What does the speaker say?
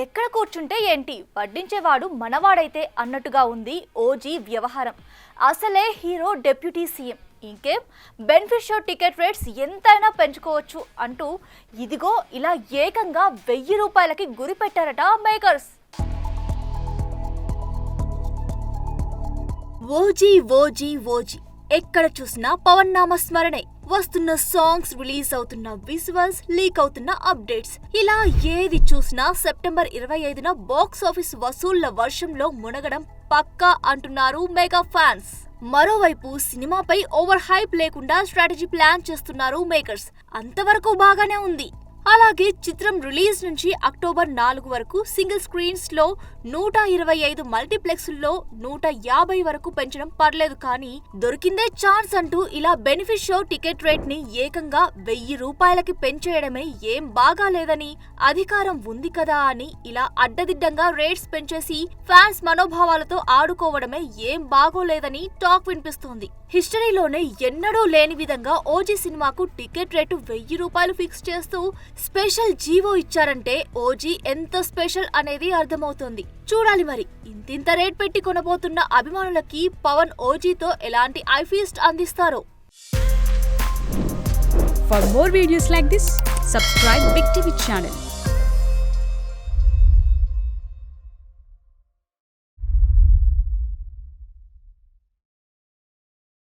ఎక్కడ కూర్చుంటే ఏంటి వడ్డించేవాడు మనవాడైతే అన్నట్టుగా ఉంది ఓజీ వ్యవహారం. అసలే హీరో డిప్యూటీ సీఎం, ఇంకేం బెనిఫిట్ షో టికెట్ రేట్స్ ఎంతైనా పెంచుకోవచ్చు అంటూ ఇదిగో ఇలా ఏకంగా 1000 రూపాయలకి గురి పెట్టారట మేకర్స్. ఓజీ ఓజీ ఓజీ ఎక్కడ చూసినా పవన్ నామ స్మరణే. వస్తున్న సాంగ్స్, రిలీజ్ అవుతున్న విజువల్స్, లీక్ అవుతున్న అప్డేట్స్, ఇలా ఏది చూసినా సెప్టెంబర్ 25న బాక్స్ ఆఫీస్ వసూళ్ల వర్షంలో మునగడం పక్కా అంటున్నారు మెగా ఫ్యాన్స్. మరోవైపు సినిమాపై ఓవర్ హైప్ లేకుండా స్ట్రాటజీ ప్లాన్ చేస్తున్నారు మేకర్స్. అంతవరకు బాగానే ఉంది. అలాగే చిత్రం రిలీజ్ నుంచి అక్టోబర్ 4 వరకు సింగిల్ స్క్రీన్స్ లో 125 మల్టీప్లెక్స్ల్లో 150 వరకు పెంచడం పర్లేదు, కానీ దొరికిందే ఛాన్స్ అంటూ ఇలా బెనిఫిట్ షో టికెట్ రేట్ ని ఏకంగా 1000 రూపాయలకి పెంచేయడమే ఏం బాగాలేదని, అధికారం ఉంది కదా అని ఇలా అడ్డదిడ్డంగా రేట్స్ పెంచేసి ఫ్యాన్స్ మనోభావాలతో ఆడుకోవడమే ఏం బాగోలేదని టాక్ వినిపిస్తోంది. హిస్టరీలోనే ఎన్నడూ లేని విధంగా ఓజీ సినిమాకు టికెట్ రేటు 1000 రూపాయలు ఫిక్స్ చేస్తూ స్పెషల్ జీవో ఇచ్చారంటే ఓజీ ఎంత స్పెషల్ అనేది అర్థమవుతోంది. చూడాలి మరి ఇంతింత రేట్ పెట్టి కొనబోతున్న అభిమానులకి పవన్ ఓజీతో ఎలాంటి ఐఫీస్ట్ అందిస్తారో. For more videos like this, subscribe Big TV channel.